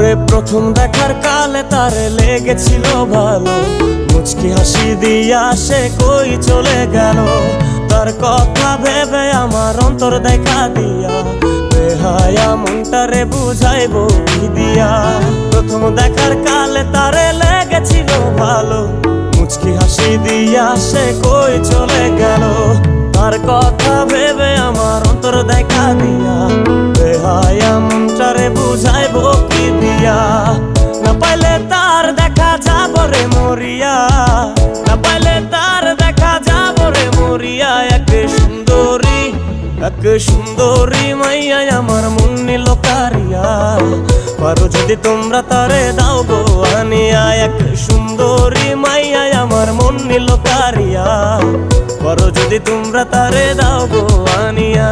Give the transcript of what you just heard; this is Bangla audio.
ওরে প্রথম দেখার কালে তারে লেগেছিল ভালো, মুচকি হাসি দিয়া সে কই চলে গেল। তার কথা ভেবে আমার অন্তর দেখা দিয়া, বেহায়া মনটারে বুঝাইবো কি দিয়া। প্রথম দেখার কালে তারে লেগেছিল ভালো, মুচকি হাসি দিয়া সে কই চলে গেল। তার কথা ভেবে আমার অন্তর দেখা দিয়া, বেহায়া মনটারে বুঝাইবো কি দিয়া। না পাইলে তার দেখা যাব রে মরিয়া, না পাইলে তার দেখা যাব রে মরিয়া। এক সুন্দরী মাইয়া আমার মন নিল কারিয়া, পারো যদি তোমরা তারে দাও গো আনিয়া। এক সুন্দরী মাইয়া আমার মন নিল কারিয়া, পারো যদি তোমরা তারে দাও গো আনিয়া।